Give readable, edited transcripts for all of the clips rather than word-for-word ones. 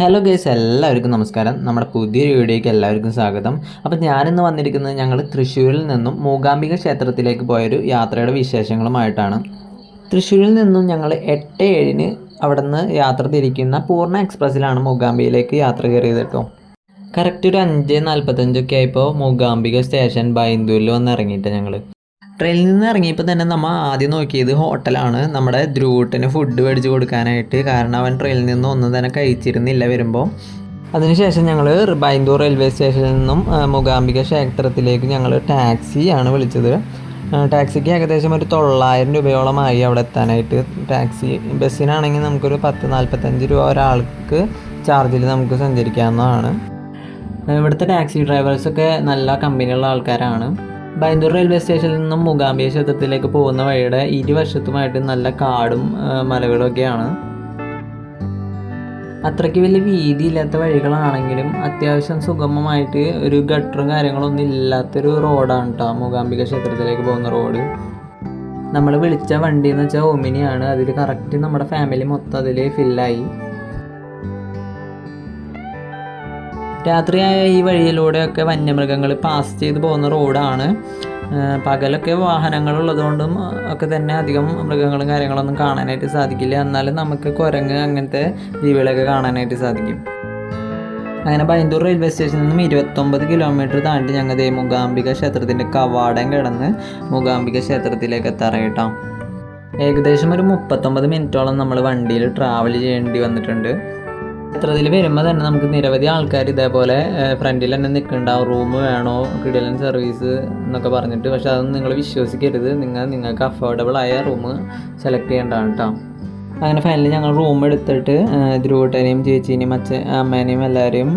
Hello guys, എല്ലാവർക്കും നമസ്കാരം. നമ്മുടെ പുതിയൊരു വീഡിയോയ്ക്ക് എല്ലാവർക്കും സ്വാഗതം. അപ്പോൾ ഞാനിന്ന് വന്നിരിക്കുന്നത് ഞങ്ങൾ തൃശ്ശൂരിൽ നിന്നും മൂകാംബിക ക്ഷേത്രത്തിലേക്ക് പോയൊരു യാത്രയുടെ വിശേഷങ്ങളുമായിട്ടാണ്. തൃശ്ശൂരിൽ നിന്നും ഞങ്ങൾ 8:07 അവിടെ നിന്ന് യാത്ര തിരിക്കുന്ന പൂർണ്ണ എക്സ്പ്രസ്സിലാണ് മൂകാംബികയിലേക്ക് യാത്ര കയറിയത് കേട്ടോ. കറക്റ്റ് ഒരു 5:45 ആയപ്പോൾ മൂകാംബിക സ്റ്റേഷൻ ബൈന്ദൂരിൽ വന്ന് ഇറങ്ങിയിട്ട് ഞങ്ങൾ ട്രെയിനിൽ നിന്ന് ഇറങ്ങിയപ്പോൾ തന്നെ നമ്മൾ ആദ്യം നോക്കിയത് ഹോട്ടലാണ്. നമ്മുടെ ധ്രുവൂട്ടിന് ഫുഡ് മേടിച്ച് കൊടുക്കാനായിട്ട്. കാരണം അവൻ ട്രെയിനിൽ നിന്ന് ഒന്നും തന്നെ കഴിച്ചിരുന്നില്ല വരുമ്പോൾ. അതിനുശേഷം ഞങ്ങൾ ബൈന്ദൂർ റെയിൽവേ സ്റ്റേഷനിൽ നിന്നും മൂകാംബിക ക്ഷേത്രത്തിലേക്ക് ഞങ്ങൾ ടാക്സിയാണ് വിളിച്ചത്. ടാക്സിക്ക് ഏകദേശം ഒരു 900 രൂപയോളമായി അവിടെ എത്താനായിട്ട്. ടാക്സി ബസ്സിനാണെങ്കിൽ നമുക്കൊരു 10-45 രൂപ ഒരാൾക്ക് ചാർജിൽ നമുക്ക് സഞ്ചരിക്കാവുന്നതാണ്. ഇവിടുത്തെ ടാക്സി ഡ്രൈവേഴ്സൊക്കെ നല്ല കമ്പനിയുള്ള ആൾക്കാരാണ്. ബൈന്ദൂർ റെയിൽവേ സ്റ്റേഷനിൽ നിന്നും മൂകാംബിക ക്ഷേത്രത്തിലേക്ക് പോകുന്ന വഴിയുടെ ഇരുവശത്തുമായിട്ട് നല്ല കാടും മലകളൊക്കെയാണ്. അത്രയ്ക്ക് വലിയ വീതിയില്ലാത്ത വഴികളാണെങ്കിലും അത്യാവശ്യം സുഗമമായിട്ട് ഒരു ഗട്ടറും കാര്യങ്ങളൊന്നും ഇല്ലാത്തൊരു റോഡാണ് കേട്ടോ മൂകാംബിക ക്ഷേത്രത്തിലേക്ക് പോകുന്ന റോഡ്. നമ്മൾ വിളിച്ച വണ്ടി എന്ന് വെച്ചാൽ ഒമിനിയാണ്. അതിൽ കറക്റ്റ് നമ്മുടെ ഫാമിലി മൊത്തം അതിൽ ഫില്ലായി. രാത്രിയായ ഈ വഴിയിലൂടെയൊക്കെ വന്യമൃഗങ്ങൾ പാസ് ചെയ്ത് പോകുന്ന റോഡാണ്. പകലൊക്കെ വാഹനങ്ങളുള്ളതുകൊണ്ടും ഒക്കെ തന്നെ അധികം മൃഗങ്ങളും കാര്യങ്ങളൊന്നും കാണാനായിട്ട് സാധിക്കില്ല. എന്നാലും നമുക്ക് കുരങ്ങ് അങ്ങനത്തെ ജീവികളൊക്കെ കാണാനായിട്ട് സാധിക്കും. അങ്ങനെ ബൈന്ദൂർ റെയിൽവേ സ്റ്റേഷനിൽ നിന്നും 29 കിലോമീറ്റർ താണ്ടി ഞങ്ങൾ മൂകാംബിക ക്ഷേത്രത്തിൻ്റെ കവാടം കിടന്ന് മൂകാംബിക ക്ഷേത്രത്തിലേക്ക് എത്താറായിട്ടാണ്. ഏകദേശം ഒരു 39 മിനിറ്റോളം നമ്മൾ വണ്ടിയിൽ ട്രാവൽ ചെയ്യേണ്ടി വന്നിട്ടുണ്ട്. ക്ഷേത്രത്തിൽ വരുമ്പോൾ തന്നെ നമുക്ക് നിരവധി ആൾക്കാർ ഇതേപോലെ ഫ്രണ്ടിൽ തന്നെ നിൽക്കുന്നുണ്ടാവും. റൂം വേണോ, കിടിലൻ സർവീസ് എന്നൊക്കെ പറഞ്ഞിട്ട്. പക്ഷെ അതൊന്നും നിങ്ങൾ വിശ്വസിക്കരുത്. നിങ്ങൾക്ക് അഫോർഡബിളായ റൂം സെലക്ട് ചെയ്യേണ്ടതാണ് കേട്ടോ. അങ്ങനെ ഫൈനലി ഞങ്ങൾ റൂം എടുത്തിട്ട് ധ്രുവൂട്ടനെയും ചേച്ചീനെയും അമ്മേനെയും എല്ലാവരെയും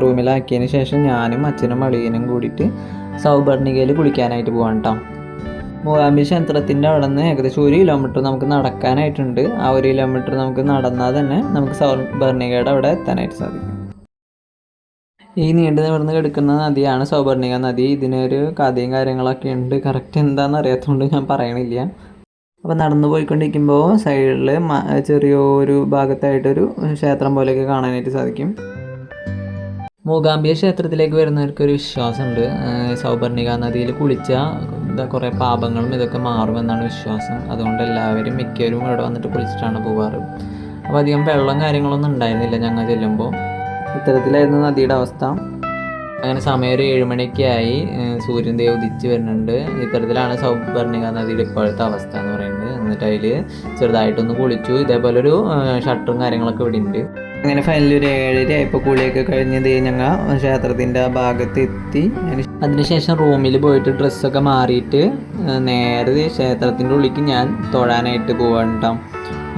റൂമിലാക്കിയതിന് ശേഷം ഞാനും അച്ഛനും അളിയനും കൂടിയിട്ട് സൗപർണികയിൽ കുളിക്കാനായിട്ട് പോകാൻ കേട്ടോ. മൂകാംബിക ക്ഷേത്രത്തിൻ്റെ അവിടെ നിന്ന് ഏകദേശം 1 കിലോമീറ്റർ നമുക്ക് നടക്കാനായിട്ടുണ്ട്. ആ 1 കിലോമീറ്റർ നമുക്ക് നടന്നാൽ തന്നെ നമുക്ക് സൗപർണികയുടെ അവിടെ എത്താനായിട്ട് സാധിക്കും. ഈ നീണ്ടു നിവർന്ന് കിടക്കുന്ന നദിയാണ് സൗപർണിക നദി. ഇതിനൊരു കഥയും കാര്യങ്ങളൊക്കെ ഉണ്ട്. കറക്റ്റ് എന്താണെന്ന് അറിയാത്തതുകൊണ്ട് ഞാൻ പറയണില്ല. അപ്പോൾ നടന്നു പോയിക്കൊണ്ടിരിക്കുമ്പോൾ സൈഡിൽ ചെറിയൊരു ഭാഗത്തായിട്ടൊരു ക്ഷേത്രം പോലെയൊക്കെ കാണാനായിട്ട് സാധിക്കും. മൂകാംബിക ക്ഷേത്രത്തിലേക്ക് വരുന്നവർക്കൊരു വിശ്വാസമുണ്ട്. സൗപർണിക നദിയിൽ കുളിച്ചാൽ കുറേ പാപങ്ങളും ഇതൊക്കെ മാറുമെന്നാണ് വിശ്വാസം. അതുകൊണ്ട് എല്ലാവരും മിക്കവരും ഇവിടെ വന്നിട്ട് കുളിച്ചിട്ടാണ് പോകാറ്. അപ്പോൾ അധികം വെള്ളം കാര്യങ്ങളൊന്നും ഉണ്ടായിരുന്നില്ല ഞങ്ങൾ ചെല്ലുമ്പോൾ. ഇത്തരത്തിലായിരുന്നു നദിയുടെ അവസ്ഥ. അങ്ങനെ സമയം ഒരു 7 മണിയൊക്കെ ആയി. സൂര്യൻ ദേവ് ഉദിച്ച് വരുന്നുണ്ട്. ഇത്തരത്തിലാണ് സൗപർണിക നദിയുടെ ഇപ്പോഴത്തെ അവസ്ഥ എന്ന് പറയുന്നത്. എന്നിട്ട് അതിൽ ചെറുതായിട്ടൊന്ന് കുളിച്ചു. ഇതേപോലൊരു ഷട്ടറും കാര്യങ്ങളൊക്കെ ഇവിടെ ഉണ്ട്. അങ്ങനെ ഫൈനലി ഒരു 7:30 ആയപ്പോൾ കുളിയൊക്കെ കഴിഞ്ഞത് ഞങ്ങൾ ക്ഷേത്രത്തിൻ്റെ ഭാഗത്ത് എത്തി. അതിനുശേഷം റൂമിൽ പോയിട്ട് ഡ്രസ്സൊക്കെ മാറിയിട്ട് നേരെ ക്ഷേത്രത്തിൻ്റെ ഉള്ളിലേക്ക് ഞാൻ തൊഴാനായിട്ട് പോവാണ് കേട്ടോ.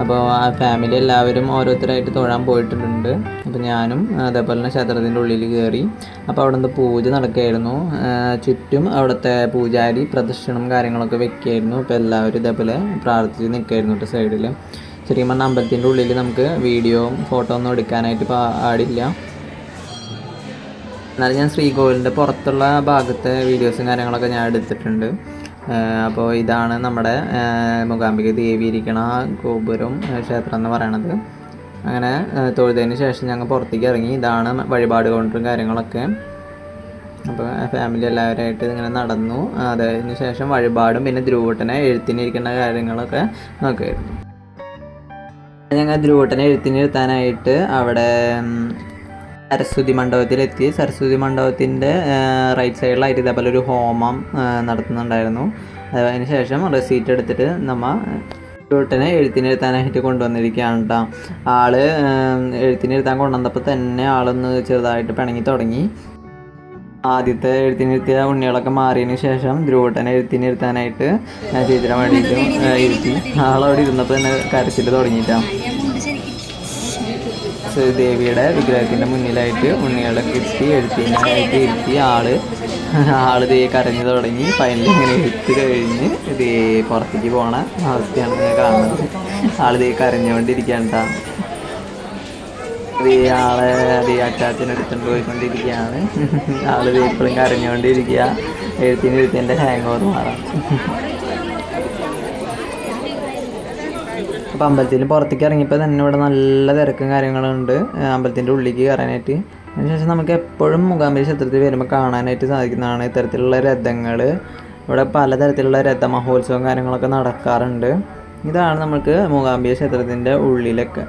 അപ്പോൾ ആ ഫാമിലി എല്ലാവരും ഓരോരുത്തരായിട്ട് തൊഴാൻ പോയിട്ടുണ്ട്. അപ്പോൾ ഞാനും അതേപോലെ തന്നെ ക്ഷേത്രത്തിൻ്റെ ഉള്ളിൽ കയറി. അപ്പോൾ അവിടെ നിന്ന് പൂജ നടക്കുകയായിരുന്നു. ചുറ്റും അവിടുത്തെ പൂജാരി പ്രദക്ഷിണം കാര്യങ്ങളൊക്കെ വെക്കുകയായിരുന്നു. അപ്പോൾ എല്ലാവരും ഇതേപോലെ പ്രാർത്ഥിച്ച് നിൽക്കുകയായിരുന്നു കേട്ടോ സൈഡിൽ. ശരിക്കും പറഞ്ഞാൽ അമ്പലത്തിൻ്റെ ഉള്ളിൽ നമുക്ക് വീഡിയോയും ഫോട്ടോ ഒന്നും എടുക്കാനായിട്ട് പാടില്ല. എന്നാലും ഞാൻ ശ്രീകോവിലിൻ്റെ പുറത്തുള്ള ഭാഗത്തെ വീഡിയോസും കാര്യങ്ങളൊക്കെ ഞാൻ എടുത്തിട്ടുണ്ട്. അപ്പോൾ ഇതാണ് നമ്മുടെ മൂകാംബിക ദേവി ഇരിക്കണ ഗോപുരം ക്ഷേത്രം എന്ന് പറയണത്. അങ്ങനെ തൊഴുതതിന് ശേഷം ഞങ്ങൾ പുറത്തേക്ക് ഇറങ്ങി. ഇതാണ് വഴിപാട് കൗണ്ടറും കാര്യങ്ങളൊക്കെ. അപ്പോൾ ഫാമിലി എല്ലാവരുമായിട്ട് ഇങ്ങനെ നടന്നു. അതിന് ശേഷം വഴിപാടും പിന്നെ ധ്രുവൂട്ടനെ എഴുത്തിനിരിക്കുന്ന കാര്യങ്ങളൊക്കെ നോക്കുമായിരുന്നു. ഞങ്ങൾ ധ്രുവൂട്ടനെ എഴുത്തിനിരുത്താനായിട്ട് അവിടെ സരസ്വതി മണ്ഡപത്തിലെത്തി. സരസ്വതി മണ്ഡപത്തിൻ്റെ റൈറ്റ് സൈഡിലായിട്ട് ഇതേപോലെ ഒരു ഹോമം നടത്തുന്നുണ്ടായിരുന്നു. അതിന് ശേഷം റെസീറ്റ് എടുത്തിട്ട് നമ്മൾ ധ്രുവൂട്ടനെ എഴുത്തിനിരുത്താനായിട്ട് കൊണ്ടുവന്നിരിക്കുകയാണ് കേട്ടോ. ആള് എഴുത്തിനിരുത്താൻ കൊണ്ടുവന്നപ്പോൾ തന്നെ ആളൊന്ന് ചെറുതായിട്ട് പിണങ്ങി തുടങ്ങി. ആദ്യത്തെ എഴുത്തിനിരുത്തിയ ഉണ്ണികളൊക്കെ മാറിയതിന് ശേഷം ധ്രുവൂട്ടനെ എഴുത്തിനിരുത്താനായിട്ട് ഞാൻ ചേച്ചിയുടെ വേണ്ടിയിട്ടും ഇരുത്തി. ആളവിടെ ഇരുന്നപ്പോൾ തന്നെ കരച്ചിൽ തുടങ്ങിയിട്ടാണ്. ദേവിയുടെ വിഗ്രഹത്തിൻ്റെ മുന്നിലായിട്ട് ഉണ്ണികളെ ഇരുത്തി എഴുത്തിനായിട്ട് ഇരുത്തി ആള് ദേ കരഞ്ഞു തുടങ്ങി. ഫൈനലി ഇങ്ങനെ എഴുത്ത് കഴിഞ്ഞ് ദേ പുറത്തേക്ക് പോണ അവസ്ഥയാണ് ഞാൻ കാണുന്നത്. ആള് ദേ കരഞ്ഞുകൊണ്ടിരിക്കുകയാണ് കേട്ടോ. ആളെ അച്ചാച്ചനെടുത്തുകൊണ്ട് പോയിക്കൊണ്ടിരിക്കുകയാണ്. ആള് ഇപ്പോഴും കരഞ്ഞുകൊണ്ടിരിക്കുക. എഴുത്തിൻ്റെ ഹാങ് ഓവർ മാറാം. അപ്പോൾ അമ്പലത്തിൽ പുറത്തേക്ക് ഇറങ്ങിയപ്പോൾ തന്നെ ഇവിടെ നല്ല തിരക്കും കാര്യങ്ങളുണ്ട് അമ്പലത്തിൻ്റെ ഉള്ളിലേക്ക് കയറാനായിട്ട്. അതിനുശേഷം നമുക്ക് എപ്പോഴും മൂകാംബിക ക്ഷേത്രത്തിൽ വരുമ്പോൾ കാണാനായിട്ട് സാധിക്കുന്നതാണ് ഇത്തരത്തിലുള്ള രഥങ്ങൾ. ഇവിടെ പലതരത്തിലുള്ള രഥ മഹോത്സവം കാര്യങ്ങളൊക്കെ നടക്കാറുണ്ട്. ഇതാണ് നമുക്ക് മൂകാംബിക ക്ഷേത്രത്തിൻ്റെ ഉള്ളിലൊക്കെ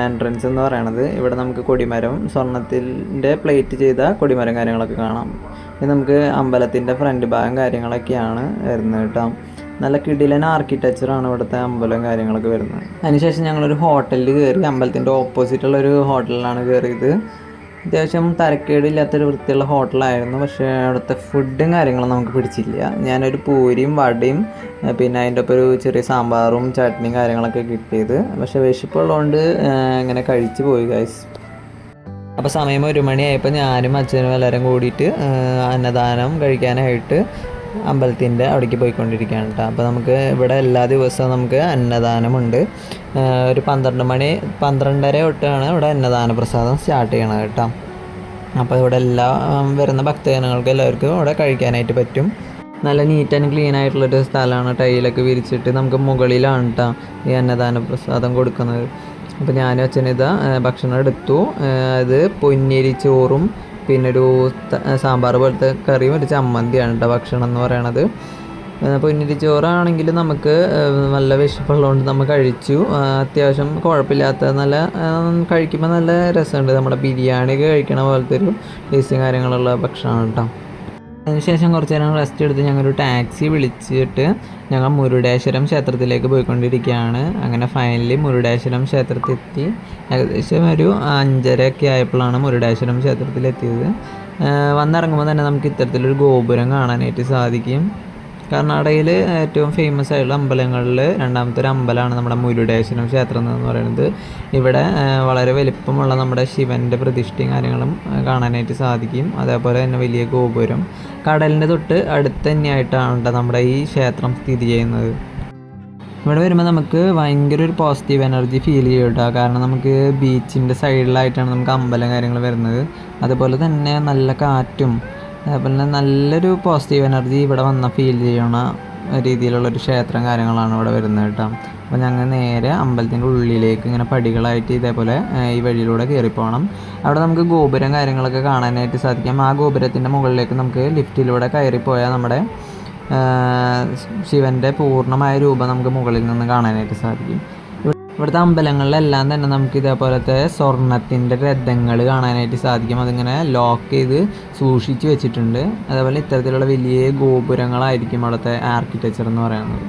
എൻട്രൻസ് എന്ന് പറയണത്. ഇവിടെ നമുക്ക് കൊടിമരം, സ്വർണ്ണത്തിൻ്റെ പ്ലേറ്റ് ചെയ്ത കൊടിമരം കാര്യങ്ങളൊക്കെ കാണാം. ഇത് നമുക്ക് അമ്പലത്തിൻ്റെ ഫ്രണ്ട് ഭാഗം കാര്യങ്ങളൊക്കെയാണ് വരുന്നത് കേട്ടോ. നല്ല കിടിലൻ ആർക്കിടെക്ചറാണ് ഇവിടുത്തെ അമ്പലം കാര്യങ്ങളൊക്കെ വരുന്നത്. അതിനുശേഷം ഞങ്ങളൊരു ഹോട്ടലിൽ കയറി. അമ്പലത്തിൻ്റെ ഓപ്പോസിറ്റുള്ളൊരു ഹോട്ടലിലാണ് കയറിയത്. അത്യാവശ്യം തരക്കേടില്ലാത്തൊരു വൃത്തിയുള്ള ഹോട്ടലായിരുന്നു. പക്ഷേ അവിടുത്തെ ഫുഡും കാര്യങ്ങളും നമുക്ക് പിടിച്ചില്ല. ഞാനൊരു പൂരിയും വടയും പിന്നെ അതിൻ്റെ ഒപ്പം ഒരു ചെറിയ സാമ്പാറും ചട്നിയും കാര്യങ്ങളൊക്കെ കിട്ടിയത്. പക്ഷേ വിശപ്പുള്ളതുകൊണ്ട് ഇങ്ങനെ കഴിച്ചു പോയി ഗൈസ്. അപ്പോൾ സമയം 1 മണിയായപ്പോൾ ഞാനും അച്ഛനും എല്ലാവരും കൂടിയിട്ട് അന്നദാനം കഴിക്കാനായിട്ട് അമ്പലത്തിൻ്റെ അവിടേക്ക് പോയിക്കൊണ്ടിരിക്കുകയാണ് കേട്ടോ. അപ്പോൾ നമുക്ക് ഇവിടെ എല്ലാ ദിവസവും നമുക്ക് അന്നദാനമുണ്ട്. ഒരു 12:30 തൊട്ടാണ് ഇവിടെ അന്നദാന പ്രസാദം സ്റ്റാർട്ട് ചെയ്യണത് കേട്ടോ. അപ്പോൾ ഇവിടെ വരുന്ന ഭക്തജനങ്ങൾക്ക് എല്ലാവർക്കും ഇവിടെ കഴിക്കാനായിട്ട് പറ്റും. നല്ല നീറ്റ് ആൻഡ് ക്ലീൻ ആയിട്ടുള്ളൊരു സ്ഥലമാണ്. ടൈലൊക്കെ വിരിച്ചിട്ട് നമുക്ക് മുകളിലാണ് കേട്ടോ ഈ അന്നദാന പ്രസാദം കൊടുക്കുന്നത്. അപ്പോൾ ഞാനും അച്ഛനിതാ ഭക്ഷണം എടുത്തു. അത് പൊന്നിയരി ചോറും പിന്നെ ഒരു സാമ്പാർ പോലത്തെ കറിയും ഒരു ചമ്മന്തിയാണ് കേട്ടോ ഭക്ഷണം എന്ന് പറയണത്. പൊന്നിരി ചോറാണെങ്കിൽ നമുക്ക് നല്ല വിശപ്പുള്ളതുകൊണ്ട് നമ്മൾ കഴിച്ചു. അത്യാവശ്യം കുഴപ്പമില്ലാത്ത നല്ല കഴിക്കുമ്പോൾ നല്ല രസമുണ്ട്. നമ്മുടെ ബിരിയാണിയൊക്കെ കഴിക്കണ പോലത്തെ ഒരു ടേസ്റ്റും കാര്യങ്ങളുള്ള ഭക്ഷണമാണ് കേട്ടോ. അതിനുശേഷം കുറച്ച് നേരം റെസ്റ്റ് എടുത്ത് ഞങ്ങളൊരു ടാക്സി വിളിച്ചിട്ട് ഞങ്ങൾ മുരുടേശ്വരം ക്ഷേത്രത്തിലേക്ക് പോയിക്കൊണ്ടിരിക്കുകയാണ്. അങ്ങനെ ഫൈനലി മുരുടേശ്വരം ക്ഷേത്രത്തിലെത്തി. ഏകദേശം ഒരു 5:30 ആയപ്പോഴാണ് മുരുടേശ്വരം ക്ഷേത്രത്തിലെത്തിയത്. വന്നിറങ്ങുമ്പോൾ തന്നെ നമുക്ക് ഇത്തരത്തിലൊരു ഗോപുരം കാണാനായിട്ട് സാധിക്കും. കർണാടകയിൽ ഏറ്റവും ഫേമസ് ആയിട്ടുള്ള അമ്പലങ്ങളിൽ രണ്ടാമത്തെ ഒരു അമ്പലമാണ് നമ്മുടെ മുരുടേശ്വരം ക്ഷേത്രം എന്ന് പറയുന്നത്. ഇവിടെ വളരെ വലിപ്പമുള്ള നമ്മുടെ ശിവൻ്റെ പ്രതിഷ്ഠയും കാര്യങ്ങളും കാണാനായിട്ട് സാധിക്കും. അതേപോലെ തന്നെ വലിയ ഗോപുരം. കടലിൻ്റെ തൊട്ട് അടുത്ത് തന്നെയായിട്ടാണ് നമ്മുടെ ഈ ക്ഷേത്രം സ്ഥിതി ചെയ്യുന്നത്. ഇവിടെ വരുമ്പോൾ നമുക്ക് ഭയങ്കര ഒരു പോസിറ്റീവ് എനർജി ഫീൽ ചെയ്യും കേട്ടോ. കാരണം നമുക്ക് ബീച്ചിൻ്റെ സൈഡിലായിട്ടാണ് നമുക്ക് അമ്പലം കാര്യങ്ങൾ വരുന്നത്. അതുപോലെ തന്നെ നല്ല കാറ്റും അതേപോലെ തന്നെ നല്ലൊരു പോസിറ്റീവ് എനർജി ഇവിടെ വന്ന ഫീൽ ചെയ്യണ രീതിയിലുള്ളൊരു ക്ഷേത്രം കാര്യങ്ങളാണ് ഇവിടെ വരുന്നത് കേട്ടോ. അപ്പോൾ ഞങ്ങൾ നേരെ അമ്പലത്തിൻ്റെ ഉള്ളിലേക്ക് ഇങ്ങനെ പടികളായിട്ട് ഇതേപോലെ ഈ വഴിയിലൂടെ കയറിപ്പോകണം. അവിടെ നമുക്ക് ഗോപുരം കാര്യങ്ങളൊക്കെ കാണാനായിട്ട് സാധിക്കും. ആ ഗോപുരത്തിൻ്റെ മുകളിലേക്ക് നമുക്ക് ലിഫ്റ്റിലൂടെ കയറിപ്പോയാൽ നമ്മുടെ ശിവൻ്റെ പൂർണ്ണമായ രൂപം നമുക്ക് മുകളിൽ നിന്ന് കാണാനായിട്ട് സാധിക്കും. ഇവിടുത്തെ അമ്പലങ്ങളിലെല്ലാം തന്നെ നമുക്ക് ഇതേപോലത്തെ സ്വർണത്തിൻ്റെ രഥങ്ങൾ കാണാനായിട്ട് സാധിക്കും. അതിങ്ങനെ ലോക്ക് ചെയ്ത് സൂക്ഷിച്ച് വെച്ചിട്ടുണ്ട്. അതേപോലെ ഇത്തരത്തിലുള്ള വലിയ ഗോപുരങ്ങളായിരിക്കും അവിടുത്തെ ആർക്കിടെക്ചർ എന്ന് പറയുന്നത്.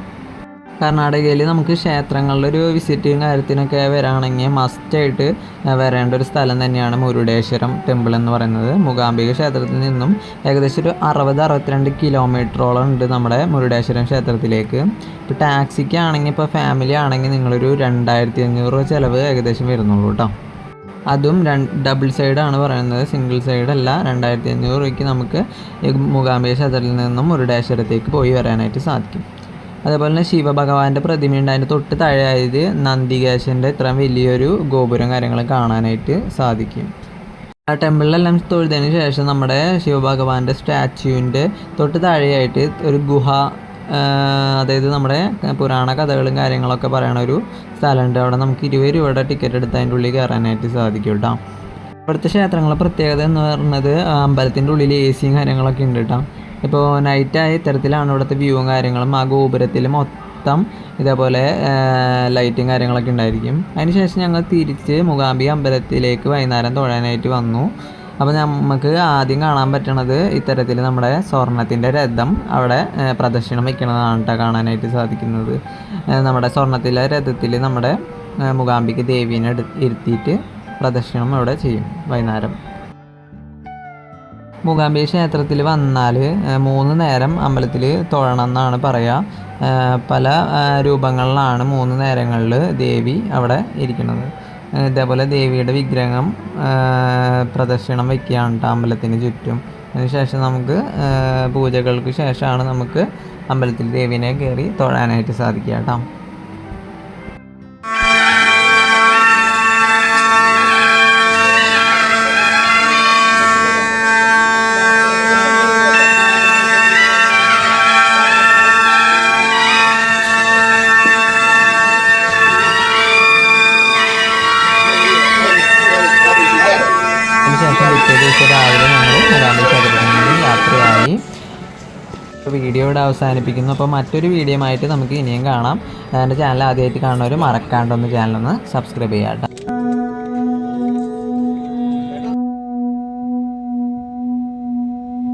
കർണാടകയിൽ നമുക്ക് ക്ഷേത്രങ്ങളിലൊരു വിസിറ്റും കാര്യത്തിനൊക്കെ വരാണെങ്കിൽ മസ്റ്റായിട്ട് വരേണ്ട ഒരു സ്ഥലം തന്നെയാണ് മുരുടേശ്വരം ടെമ്പിൾ എന്ന് പറയുന്നത്. മൂകാംബിക ക്ഷേത്രത്തിൽ നിന്നും ഏകദേശം ഒരു 60-62 കിലോമീറ്ററോളം ഉണ്ട് നമ്മുടെ മുരുടേശ്വരം ക്ഷേത്രത്തിലേക്ക്. ഇപ്പോൾ ടാക്സിക്ക് ആണെങ്കിൽ ഇപ്പോൾ ഫാമിലി ആണെങ്കിൽ നിങ്ങളൊരു 2500 രൂപ ചിലവ് ഏകദേശം വരുന്നുള്ളൂ കേട്ടോ. അതും ഡബിൾ സൈഡാണ് പറയുന്നത്, സിംഗിൾ സൈഡല്ല. 2500 രൂപയ്ക്ക് നമുക്ക് മൂകാംബിക ക്ഷേത്രത്തിൽ നിന്നും മുരുടേശ്വരത്തേക്ക് പോയി വരാനായിട്ട് സാധിക്കും. അതേപോലെ തന്നെ ശിവഭഗവാന്റെ പ്രതിമയുണ്ട്. അതിൻ്റെ തൊട്ട് താഴെയായത് നന്ദികേശൻ്റെ ഇത്രയും വലിയൊരു ഗോപുരം കാര്യങ്ങൾ കാണാനായിട്ട് സാധിക്കും. ആ ടെമ്പിളിലെല്ലാം തൊഴുതിന് ശേഷം നമ്മുടെ ശിവഭഗവാന്റെ സ്റ്റാച്യുവിൻ്റെ തൊട്ട് താഴെയായിട്ട് ഒരു ഗുഹ, അതായത് നമ്മുടെ പുരാണ കഥകളും കാര്യങ്ങളൊക്കെ പറയണ ഒരു സ്ഥലമുണ്ട്. അവിടെ നമുക്ക് 20 രൂപയുടെ ടിക്കറ്റ് എടുത്ത് അതിൻ്റെ ഉള്ളിൽ കയറാനായിട്ട് സാധിക്കും കേട്ടോ. ഇവിടുത്തെ ക്ഷേത്രങ്ങളുടെ പ്രത്യേകത എന്ന് പറയുന്നത് അമ്പലത്തിൻ്റെ ഉള്ളിൽ AC കാര്യങ്ങളൊക്കെ ഉണ്ട് കേട്ടോ. ഇപ്പോൾ നൈറ്റായ ഇത്തരത്തിലാണ് ഇവിടുത്തെ വ്യൂവും കാര്യങ്ങളും. ആ ഗോപുരത്തിൽ മൊത്തം ഇതേപോലെ ലൈറ്റും കാര്യങ്ങളൊക്കെ ഉണ്ടായിരിക്കും. അതിനുശേഷം ഞങ്ങൾ തിരിച്ച് മൂകാംബിക അമ്പലത്തിലേക്ക് വൈകുന്നേരം തൊഴാനായിട്ട് വന്നു. അപ്പോൾ നമുക്ക് ആദ്യം കാണാൻ പറ്റണത് ഇത്തരത്തിൽ നമ്മുടെ സ്വർണത്തിൻ്റെ രഥം അവിടെ പ്രദക്ഷിണം വയ്ക്കണതാണ് കേട്ടോ കാണാനായിട്ട് സാധിക്കുന്നത്. നമ്മുടെ സ്വർണത്തിലെ രഥത്തിൽ നമ്മുടെ മൂകാംബിക ദേവീനെ ഇരുത്തിയിട്ട് പ്രദക്ഷിണം അവിടെ ചെയ്യും വൈകുന്നേരം. മൂകാംബിക ക്ഷേത്രത്തിൽ വന്നാൽ 3 നേരം അമ്പലത്തിൽ തൊഴണം എന്നാണ് പറയുക. പല രൂപങ്ങളിലാണ് 3 നേരങ്ങളിൽ ദേവി അവിടെ ഇരിക്കുന്നത്. ഇതേപോലെ ദേവിയുടെ വിഗ്രഹം പ്രദക്ഷിണം വയ്ക്കുകയാണ് കേട്ടോ അമ്പലത്തിന് ചുറ്റും. അതിനുശേഷം നമുക്ക് പൂജകൾക്ക് ശേഷമാണ് നമുക്ക് അമ്പലത്തിൽ ദേവീനെ കയറി തൊഴാനായിട്ട് സാധിക്കുക കേട്ടോ. ദിവസം രാവിലെ ഞങ്ങൾ മൂകാംബിക ക്ഷേത്രത്തിൽ നിന്ന് യാത്രയായി. വീഡിയോ ഇവിടെ അവസാനിപ്പിക്കുന്നു. അപ്പോൾ മറ്റൊരു വീഡിയോ ആയിട്ട് നമുക്ക് ഇനിയും കാണാം. എൻ്റെ ചാനൽ ആദ്യമായിട്ട് കാണുന്നവർ മറക്കാണ്ടൊന്ന് ചാനലൊന്ന് സബ്സ്ക്രൈബ് ചെയ്യാം കേട്ടോ.